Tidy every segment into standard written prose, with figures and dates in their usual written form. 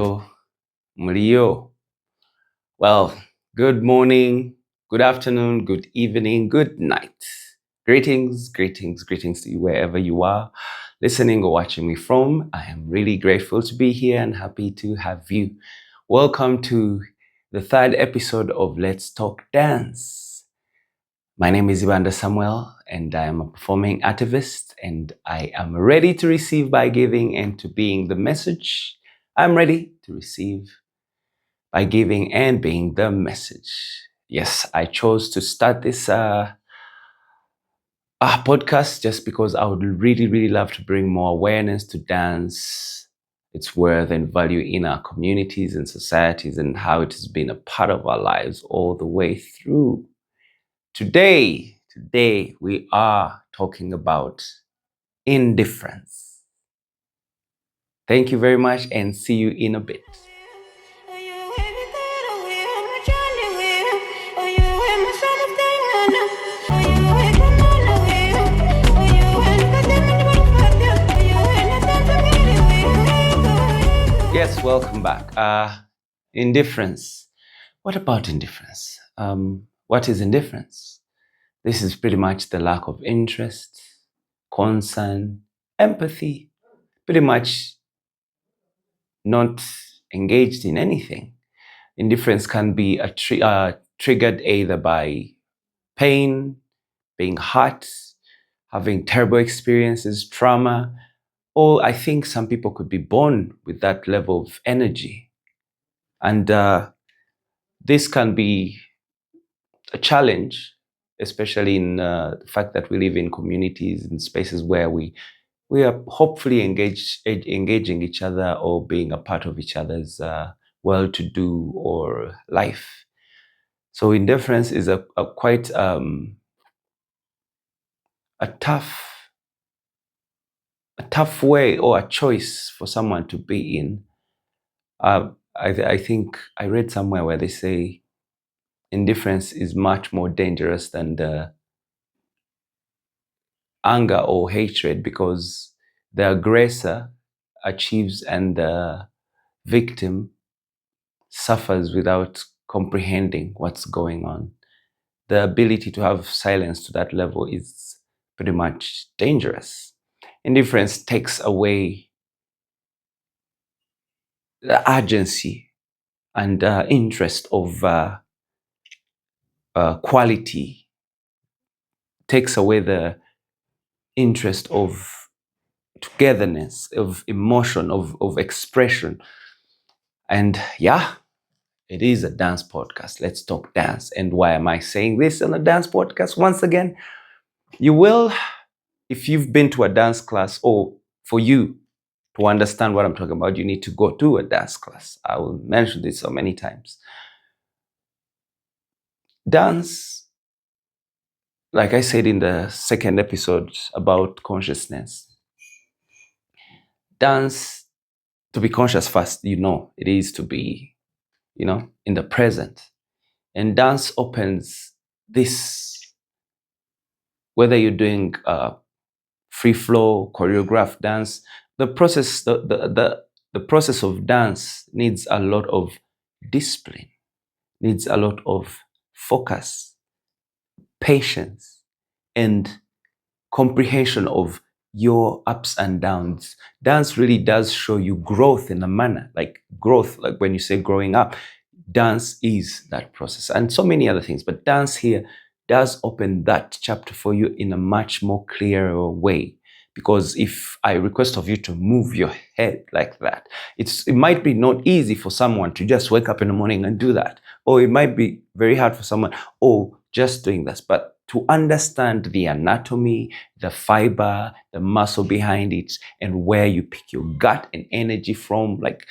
Watoto, Mlio. Well, good morning, good afternoon, good evening, good night. Greetings, greetings, greetings to you wherever you are listening or watching me from. I am really grateful to be here and happy to have you. Welcome to the third episode of Let's Talk Dance. My name is Ibanda Samuel, and I am a performing activist, and I am ready to receive by giving and to being the message. I'm ready to receive by giving and being the message. Yes, I chose to start this podcast just because I would really, really love to bring more awareness to dance, its worth and value in our communities and societies, and how it has been a part of our lives all the way through. Today we are talking about indifference. Thank you very much and see you in a bit. Yes, welcome back. Indifference. What about indifference? What is indifference? This is pretty much the lack of interest, concern, empathy, pretty much not engaged in anything. Indifference can be triggered either by pain, being hurt, having terrible experiences, trauma, or I think some people could be born with that level of energy. And this can be a challenge, especially in the fact that we live in communities and spaces where we are hopefully engaging each other or being a part of each other's well-to-do or life. So indifference is a quite a tough way or a choice for someone to be in. I think I read somewhere where they say indifference is much more dangerous than the anger or hatred, because the aggressor achieves and the victim suffers without comprehending what's going on. The ability to have silence to that level is pretty much dangerous. Indifference takes away the urgency and interest of quality, takes away the interest of togetherness, of emotion, of expression. And yeah, it is a dance podcast. Let's talk dance. And why am I saying this on a dance podcast? Once again, you will, if you've been to a dance class, or for you to understand what I'm talking about, you need to go to a dance class. I will mention this so many times. Dance, like I said in the second episode about consciousness, dance, to be conscious first, it is to be, in the present. And dance opens this, whether you're doing free flow, choreographed dance, the process of dance needs a lot of discipline, needs a lot of focus, patience, and comprehension of your ups and downs. Dance really does show you growth in a manner, like growth, like when you say growing up, dance is that process and so many other things. But dance here does open that chapter for you in a much more clearer way. Because if I request of you to move your head like that, it might be not easy for someone to just wake up in the morning and do that. Or it might be very hard for someone, just doing this. But to understand the anatomy, the fiber, the muscle behind it, and where you pick your gut and energy from, like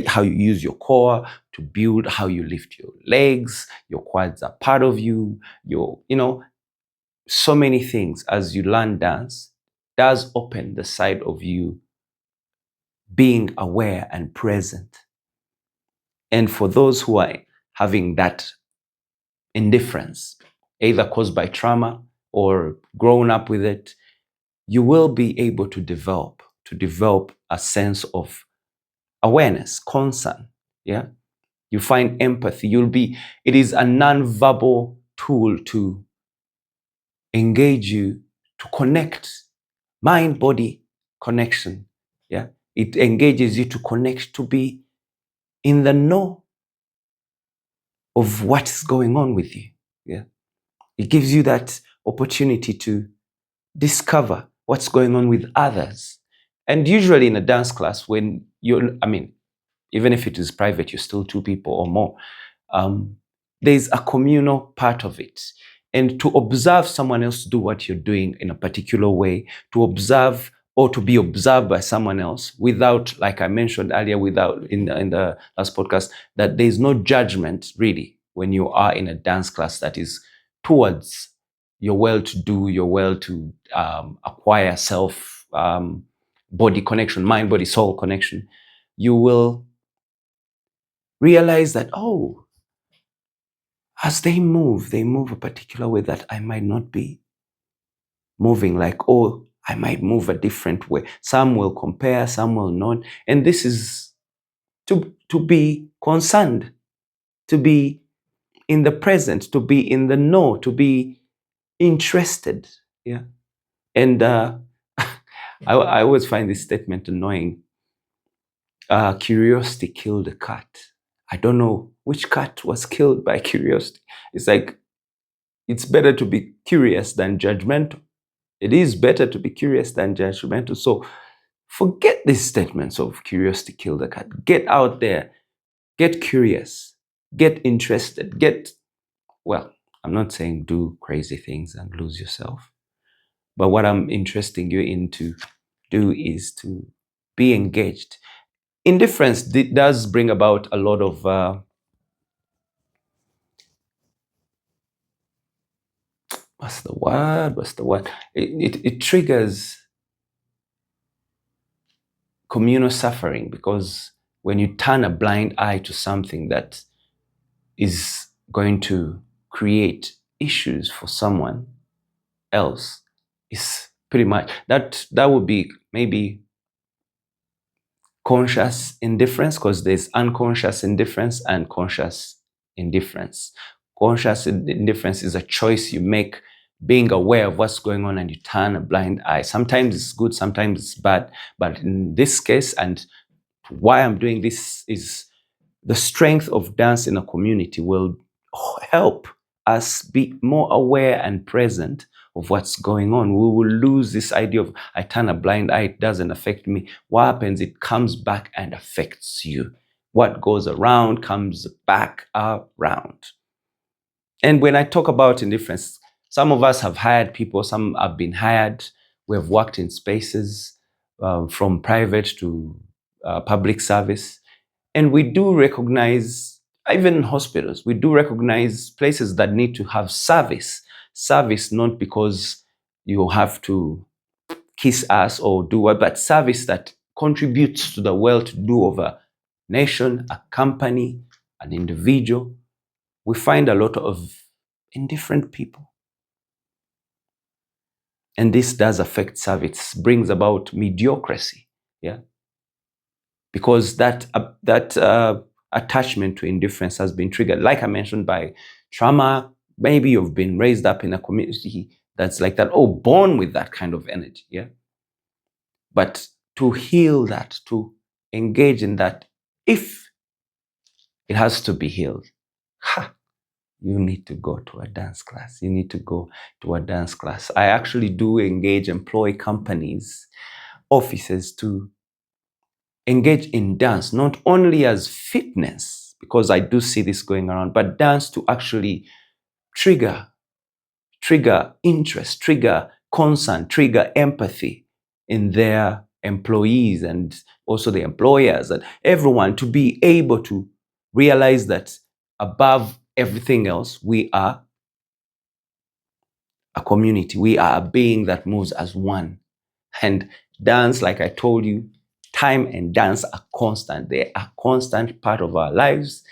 how you use your core to build, how you lift your legs, your quads are part of you, so many things as you learn dance does open the side of you being aware and present. And for those who are having that indifference, either caused by trauma or grown up with it, you will be able to develop a sense of awareness, concern. Yeah. You find empathy. It is a non-verbal tool to engage you, to connect, mind body connection. Yeah. It engages you to connect, to be in the know of what is going on with you. Yeah. It gives you that opportunity to discover what's going on with others. And usually in a dance class, when even if it is private, you're still two people or more. Um, there's a communal part of it. And to observe someone else do what you're doing in a particular way, to observe or to be observed by someone else without, like I mentioned earlier, without in the last podcast, that there's no judgment really when you are in a dance class that is towards your well to do, your well to acquire self body connection, mind, body, soul connection. You will realize that, oh, as they move a particular way that I might not be moving, like, oh, I might move a different way. Some will compare, some will not. And this is to be concerned, to be in the present, to be in the know, to be interested. Yeah. And I always find this statement annoying. Curiosity killed a cat. I don't know which cat was killed by curiosity. It's like, it's better to be curious than judgmental. It is better to be curious than judgmental. So forget these statements of curiosity killed the cat. Get out there, get curious, get interested, well, I'm not saying do crazy things and lose yourself. But what I'm interesting you in to do is to be engaged. Indifference does bring about a lot of what's the word? It triggers communal suffering, because when you turn a blind eye to something that is going to create issues for someone else, is pretty much that would be maybe conscious indifference, because there's unconscious indifference and conscious indifference. Conscious indifference is a choice you make, being aware of what's going on, and you turn a blind eye. Sometimes it's good, sometimes it's bad. But in this case, and why I'm doing this, is the strength of dance in a community will help us be more aware and present of what's going on. We will lose this idea of, I turn a blind eye, it doesn't affect me. What happens? It comes back and affects you. What goes around comes back around. And when I talk about indifference, some of us have hired people, some have been hired. We have worked in spaces from private to public service. And we do recognize, even in hospitals, we do recognize places that need to have service. Service, not because you have to kiss us or do what, but service that contributes to the well-to-do of a nation, a company, an individual. We find a lot of indifferent people. And this does affect service, brings about mediocrity. Yeah. Because that attachment to indifference has been triggered, like I mentioned, by trauma. Maybe you've been raised up in a community that's like that, oh, born with that kind of energy. Yeah. But to heal that, to engage in that, if it has to be healed, you need to go to a dance class. You need to go to a dance class. I actually do employ companies, offices, to engage in dance, not only as fitness, because I do see this going around, but dance to actually trigger interest, trigger concern, trigger empathy in their employees and also the employers and everyone, to be able to realize that above everything else, we are a community. We are a being that moves as one. And dance, like I told you, time and dance are constant. They are a constant part of our lives.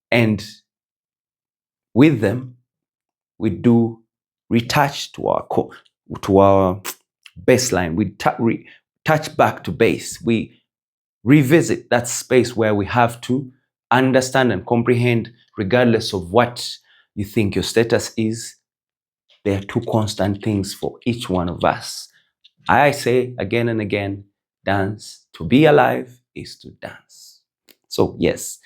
And with them, we do retouch to our baseline. We touch back to base. revisit that space where we have to understand and comprehend, regardless of what you think your status is. There are two constant things for each one of us. I say again and again, dance. To be alive is to dance. So yes,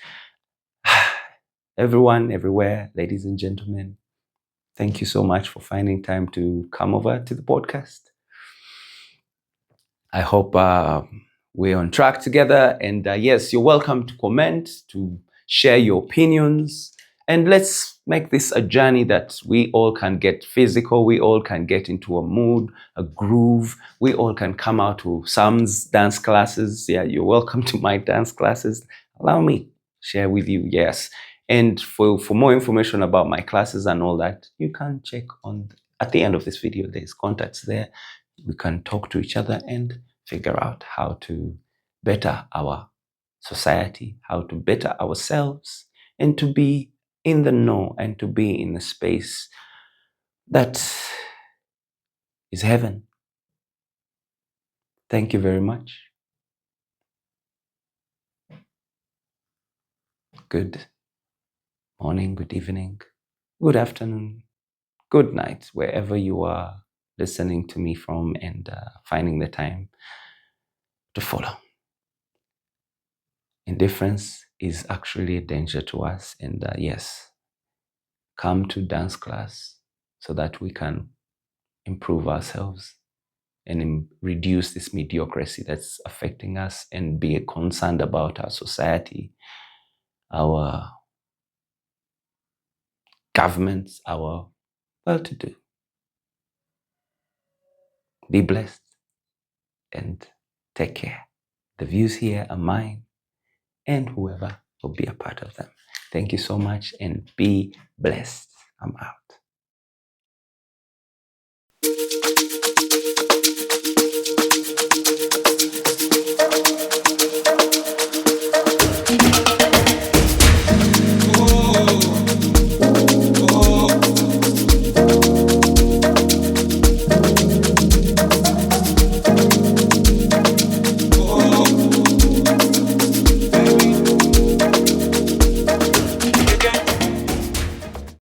everyone, everywhere, ladies and gentlemen, thank you so much for finding time to come over to the podcast. I hope we're on track together. And yes, you're welcome to comment, to share your opinions. And let's make this a journey that we all can get physical. We all can get into a mood, a groove. We all can come out to Sam's dance classes. Yeah, you're welcome to my dance classes. Allow me share with you. Yes. And for more information about my classes and all that, you can check on at the end of this video. There's contacts there. We can talk to each other and figure out how to better our society, how to better ourselves, and to be in the know and to be in a space that is heaven. Thank you very much. Good morning, good evening, good afternoon, good night, wherever you are listening to me from and finding the time to follow. Indifference is actually a danger to us. And yes, come to dance class so that we can improve ourselves and reduce this mediocrity that's affecting us and be concerned about our society, our governments, our well-to-do. Be blessed and take care. The views here are mine and whoever will be a part of them. Thank you so much and be blessed. I'm out.